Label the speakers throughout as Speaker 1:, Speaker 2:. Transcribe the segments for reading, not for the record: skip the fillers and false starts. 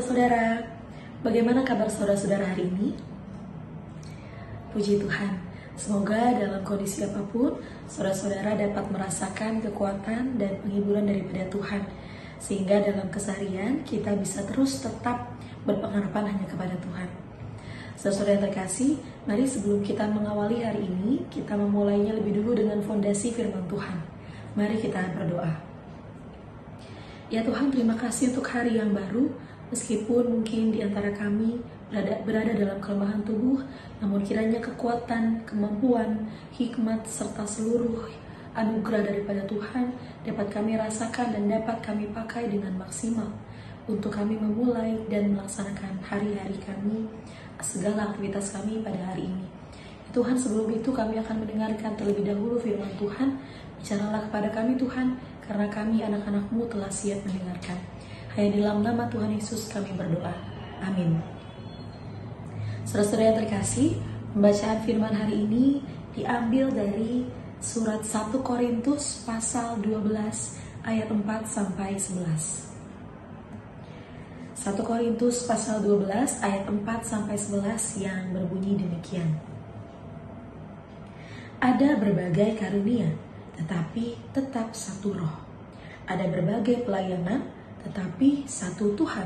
Speaker 1: saudara-saudara, bagaimana kabar saudara-saudara hari ini? Puji Tuhan, semoga dalam kondisi apapun, saudara-saudara dapat merasakan kekuatan dan penghiburan daripada Tuhan, sehingga dalam keseharian kita bisa terus tetap berpengharapan hanya kepada Tuhan. Saudara-saudara yang terkasih, mari sebelum kita mengawali hari ini, kita memulainya lebih dulu dengan fondasi firman Tuhan. Mari kita berdoa. Ya Tuhan, terima kasih untuk hari yang baru. Meskipun mungkin di antara kami berada dalam kelemahan tubuh, namun kiranya kekuatan, kemampuan, hikmat, serta seluruh anugerah daripada Tuhan dapat kami rasakan dan dapat kami pakai dengan maksimal untuk kami memulai dan melaksanakan hari-hari kami, segala aktivitas kami pada hari ini. Tuhan, sebelum itu kami akan mendengarkan terlebih dahulu firman Tuhan. Bicaralah kepada kami Tuhan, karena kami anak-anak-Mu telah siap mendengarkan. Hanya di dalam nama Tuhan Yesus kami berdoa. Amin. Saudara-saudara yang terkasih, pembacaan firman hari ini diambil dari surat 1 Korintus pasal 12 ayat 4 sampai 11. 1 Korintus pasal 12 ayat 4 sampai 11 yang berbunyi demikian. Ada berbagai karunia, tetapi tetap satu roh. Ada berbagai pelayanan, tetapi satu Tuhan.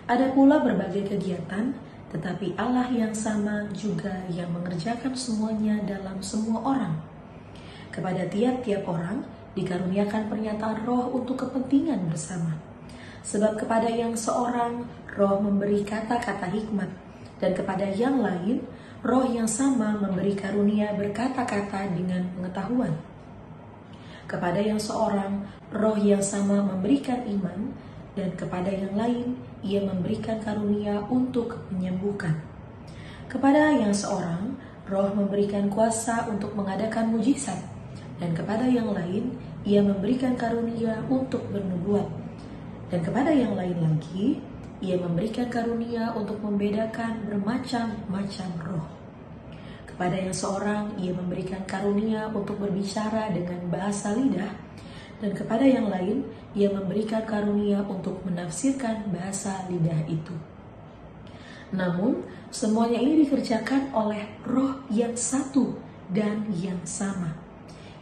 Speaker 1: Ada pula berbagai kegiatan, tetapi Allah yang sama juga yang mengerjakan semuanya dalam semua orang. Kepada tiap-tiap orang dikaruniakan pernyataan roh untuk kepentingan bersama. Sebab kepada yang seorang roh memberi kata-kata hikmat, dan kepada yang lain roh yang sama memberi karunia berkata-kata dengan pengetahuan. Kepada yang seorang, roh yang sama memberikan iman, dan kepada yang lain, ia memberikan karunia untuk menyembuhkan. Kepada yang seorang, roh memberikan kuasa untuk mengadakan mujizat, dan kepada yang lain, ia memberikan karunia untuk bernubuat. Dan kepada yang lain lagi, ia memberikan karunia untuk membedakan bermacam-macam roh. Kepada yang seorang, ia memberikan karunia untuk berbicara dengan bahasa lidah, dan kepada yang lain, ia memberikan karunia untuk menafsirkan bahasa lidah itu. Namun, semuanya ini dikerjakan oleh roh yang satu dan yang sama,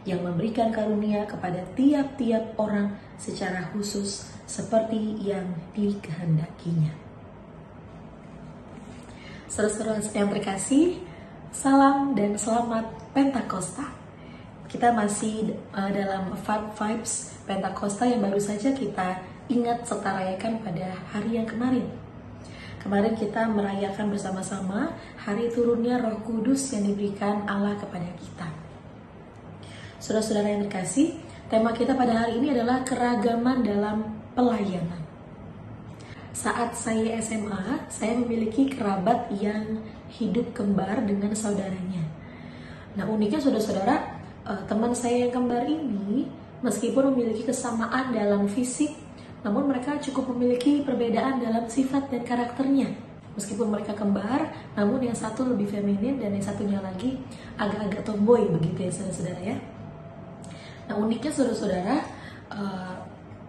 Speaker 1: yang memberikan karunia kepada tiap-tiap orang secara khusus seperti yang dikehendakinya. Saudara-saudara yang terkasih, salam dan selamat Pentakosta. Kita masih dalam vibes Pentakosta yang baru saja kita ingat serta rayakan pada hari yang kemarin. Kemarin kita merayakan bersama-sama hari turunnya Roh Kudus yang diberikan Allah kepada kita. Saudara-saudara yang terkasih, tema kita pada hari ini adalah keragaman dalam pelayanan. Saat saya SMA, saya memiliki kerabat yang hidup kembar dengan saudaranya. Nah, uniknya saudara-saudara, teman saya yang kembar ini meskipun memiliki kesamaan dalam fisik, namun mereka cukup memiliki perbedaan dalam sifat dan karakternya. Meskipun mereka kembar, namun yang satu lebih feminin dan yang satunya lagi agak-agak tomboy, begitu ya saudara-saudara ya. Nah, uniknya saudara-saudara,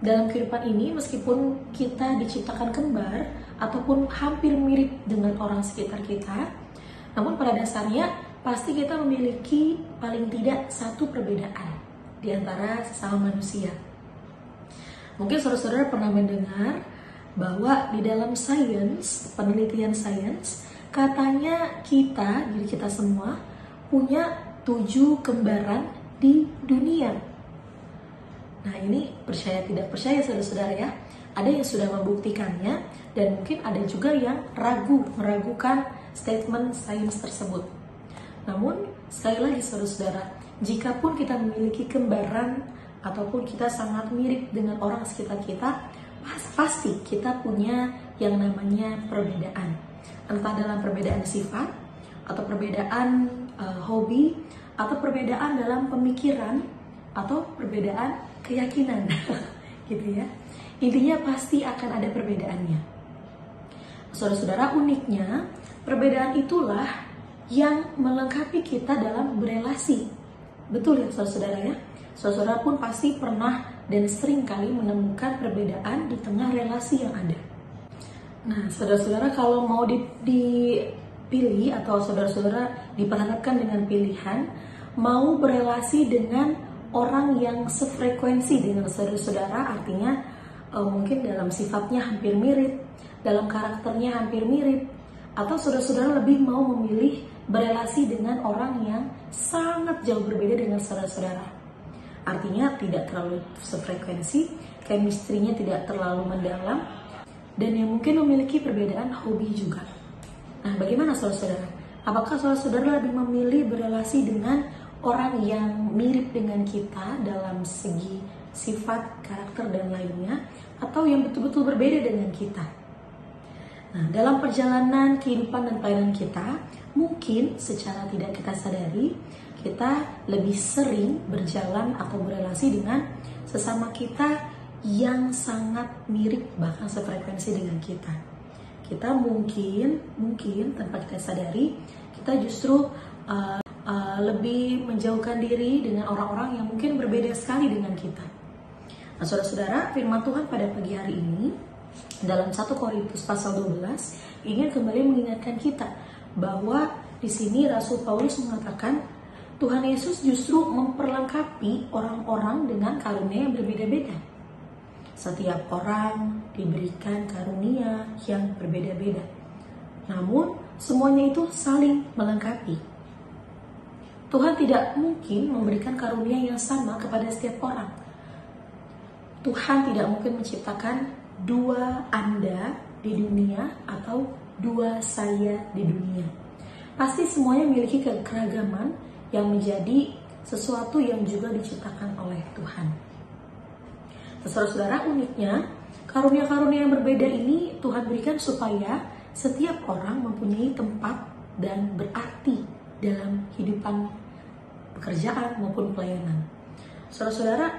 Speaker 1: dalam kehidupan ini, meskipun kita diciptakan kembar ataupun hampir mirip dengan orang sekitar kita, namun pada dasarnya pasti kita memiliki paling tidak satu perbedaan di antara sesama manusia. Mungkin saudara-saudara pernah mendengar bahwa di dalam sains, penelitian sains, katanya kita, diri kita semua, punya 7 kembaran di dunia. Nah, ini percaya tidak percaya saudara-saudara ya. Ada yang sudah membuktikannya dan mungkin ada juga yang meragukan statement sains tersebut. Namun, sekali lagi saudara-saudara, jika pun kita memiliki kembaran ataupun kita sangat mirip dengan orang sekitar kita, pasti kita punya yang namanya perbedaan. Entah dalam perbedaan sifat, atau perbedaan hobi, atau perbedaan dalam pemikiran, atau perbedaan keyakinan, gitu ya. Intinya pasti akan ada perbedaannya. Saudara-saudara, uniknya perbedaan itulah yang melengkapi kita dalam berelasi. Betul ya saudara-saudara ya. Saudara-saudara pun pasti pernah dan sering kali menemukan perbedaan di tengah relasi yang ada. Nah, saudara-saudara, kalau mau dipilih atau saudara-saudara diperhadapkan dengan pilihan mau berelasi dengan orang yang sefrekuensi dengan saudara-saudara, artinya mungkin dalam sifatnya hampir mirip, dalam karakternya hampir mirip, atau saudara-saudara lebih mau memilih berelasi dengan orang yang sangat jauh berbeda dengan saudara-saudara. Artinya tidak terlalu sefrekuensi, chemistry-nya tidak terlalu mendalam, dan yang mungkin memiliki perbedaan hobi juga. Nah, bagaimana saudara-saudara? Apakah saudara-saudara lebih memilih berelasi dengan orang yang mirip dengan kita dalam segi sifat, karakter, dan lainnya, atau yang betul-betul berbeda dengan kita? Nah, dalam perjalanan kehidupan dan pelayanan kita, mungkin secara tidak kita sadari, kita lebih sering berjalan atau berelasi dengan sesama kita yang sangat mirip, bahkan sefrekuensi dengan kita. Kita mungkin tanpa kita sadari, kita justru lebih menjauhkan diri dengan orang-orang yang mungkin berbeda sekali dengan kita. Nah, saudara-saudara, firman Tuhan pada pagi hari ini dalam 1 Korintus pasal 12 ingin kembali mengingatkan kita bahwa di sini Rasul Paulus mengatakan Tuhan Yesus justru memperlengkapi orang-orang dengan karunia yang berbeda-beda. Setiap orang diberikan karunia yang berbeda-beda. Namun, semuanya itu saling melengkapi. Tuhan tidak mungkin memberikan karunia yang sama kepada setiap orang. Tuhan tidak mungkin menciptakan dua Anda di dunia atau dua saya di dunia. Pasti semuanya memiliki keragaman yang menjadi sesuatu yang juga diciptakan oleh Tuhan. Saudara-saudara, uniknya karunia-karunia yang berbeda ini Tuhan berikan supaya setiap orang mempunyai tempat dan berarti dalam kehidupan pekerjaan maupun pelayanan. Saudara-saudara,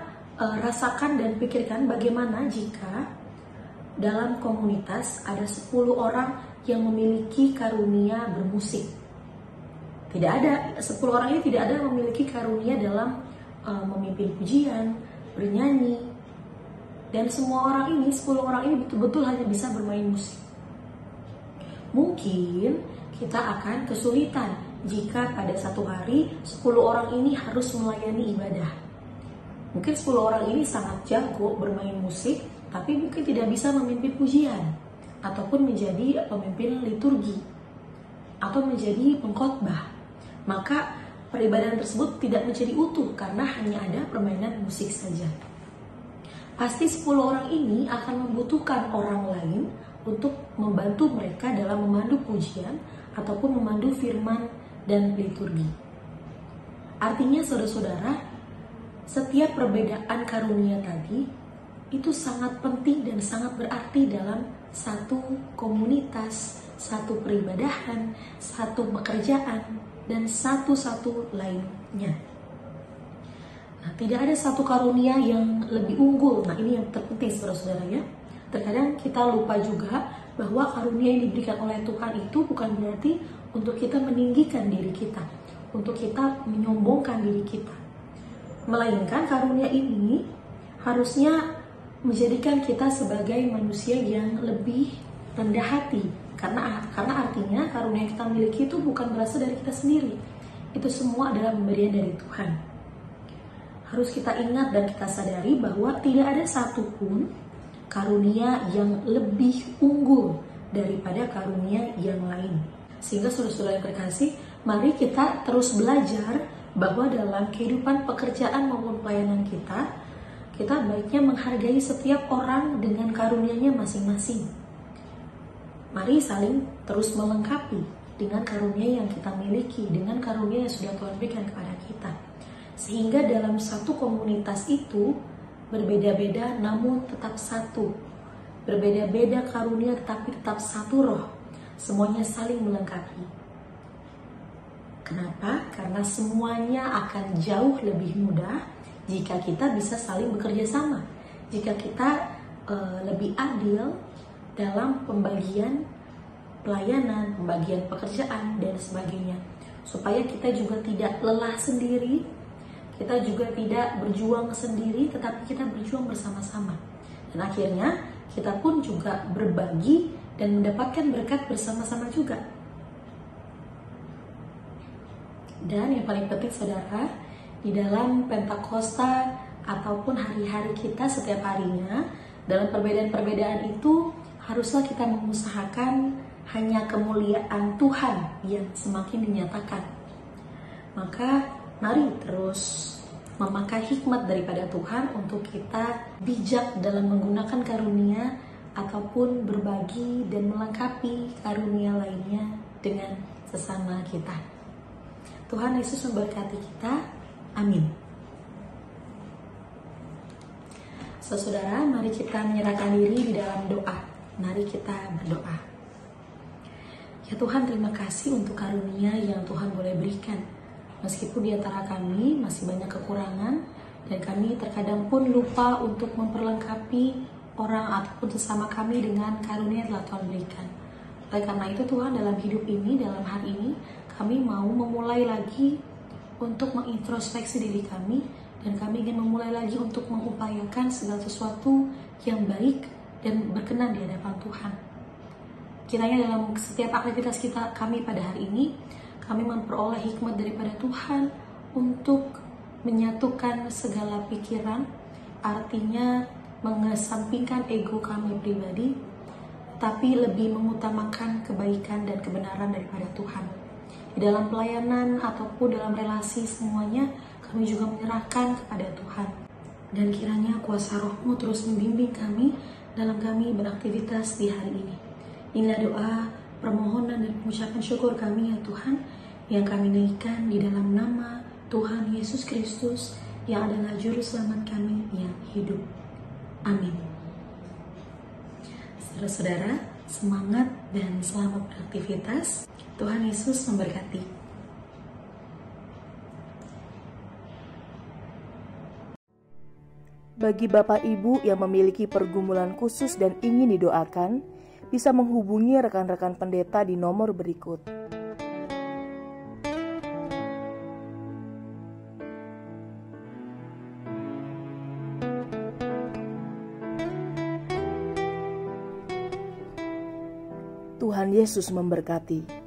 Speaker 1: rasakan dan pikirkan bagaimana jika dalam komunitas ada 10 orang yang memiliki karunia bermusik. Tidak ada, 10 orang ini tidak ada yang memiliki karunia dalam memimpin pujian, bernyanyi. Dan semua orang ini, 10 orang ini betul-betul hanya bisa bermain musik. Mungkin kita akan kesulitan jika pada satu hari 10 orang ini harus melayani ibadah. Mungkin 10 orang ini sangat jago bermain musik, tapi mungkin tidak bisa memimpin pujian, ataupun menjadi pemimpin liturgi, atau menjadi pengkhotbah. Maka peribadahan tersebut tidak menjadi utuh karena hanya ada permainan musik saja. Pasti 10 orang ini akan membutuhkan orang lain untuk membantu mereka dalam memandu pujian ataupun memandu firman dan liturgi. Artinya saudara-saudara, setiap perbedaan karunia tadi itu sangat penting dan sangat berarti dalam satu komunitas, satu peribadahan, satu pekerjaan, dan satu-satu lainnya. Nah, tidak ada satu karunia yang lebih unggul. Nah, ini yang terpenting saudara-saudara ya. Terkadang kita lupa juga bahwa karunia yang diberikan oleh Tuhan itu bukan berarti untuk kita meninggikan diri kita, untuk kita menyombongkan diri kita. Melainkan karunia ini harusnya menjadikan kita sebagai manusia yang lebih rendah hati. Karena artinya karunia yang kita miliki itu bukan berasal dari kita sendiri. Itu semua adalah pemberian dari Tuhan. Harus kita ingat dan kita sadari bahwa tidak ada satupun karunia yang lebih unggul daripada karunia yang lain. Sehingga saudara-saudara yang terkasih, mari kita terus belajar bahwa dalam kehidupan pekerjaan maupun pelayanan kita baiknya menghargai setiap orang dengan karunia-nya masing-masing. Mari saling terus melengkapi dengan karunia yang kita miliki, dengan karunia yang sudah Tuhan berikan kepada kita. Sehingga dalam satu komunitas itu berbeda-beda namun tetap satu. Berbeda-beda karunia tetapi tetap satu roh. Semuanya saling melengkapi. Kenapa? Karena semuanya akan jauh lebih mudah jika kita bisa saling bekerja sama. Jika kita lebih adil dalam pembagian pelayanan, pembagian pekerjaan, dan sebagainya. Supaya kita juga tidak lelah sendiri, kita juga tidak berjuang sendiri, tetapi kita berjuang bersama-sama. Dan akhirnya kita pun juga berbagi dan mendapatkan berkat bersama-sama juga. Dan yang paling penting saudara, di dalam Pentakosta ataupun hari-hari kita setiap harinya, dalam perbedaan-perbedaan itu haruslah kita mengusahakan hanya kemuliaan Tuhan yang semakin dinyatakan. Maka mari terus memakai hikmat daripada Tuhan untuk kita bijak dalam menggunakan karunia ataupun berbagi dan melengkapi karunia lainnya dengan sesama kita. Tuhan Yesus memberkati kita. Amin. Saudara, mari kita menyerahkan diri di dalam doa. Mari kita berdoa. Ya Tuhan, terima kasih untuk karunia yang Tuhan boleh berikan. Meskipun di antara kami masih banyak kekurangan, dan kami terkadang pun lupa untuk memperlengkapi orang ataupun sesama kami dengan karunia yang telah Tuhan berikan. Oleh karena itu Tuhan, dalam hidup ini, dalam hari ini, kami mau memulai lagi untuk mengintrospeksi diri kami, dan kami ingin memulai lagi untuk mengupayakan segala sesuatu yang baik dan berkenan di hadapan Tuhan. Kiranya dalam setiap aktivitas kami pada hari ini, kami memperoleh hikmat daripada Tuhan untuk menyatukan segala pikiran, artinya mengesampingkan ego kami pribadi, tapi lebih mengutamakan kebaikan dan kebenaran daripada Tuhan. Di dalam pelayanan ataupun dalam relasi semuanya, kami juga menyerahkan kepada Tuhan. Dan kiranya kuasa Roh-Mu terus membimbing kami dalam kami beraktivitas di hari ini. Inilah doa, permohonan dan pengucapan syukur kami ya Tuhan, yang kami naikkan di dalam nama Tuhan Yesus Kristus yang adalah Juru Selamat kami yang hidup. Amin. Saudara-saudara, semangat dan selamat beraktivitas. Tuhan Yesus memberkati.
Speaker 2: Bagi Bapak Ibu yang memiliki pergumulan khusus dan ingin didoakan, bisa menghubungi rekan-rekan pendeta di nomor berikut. Tuhan Yesus memberkati.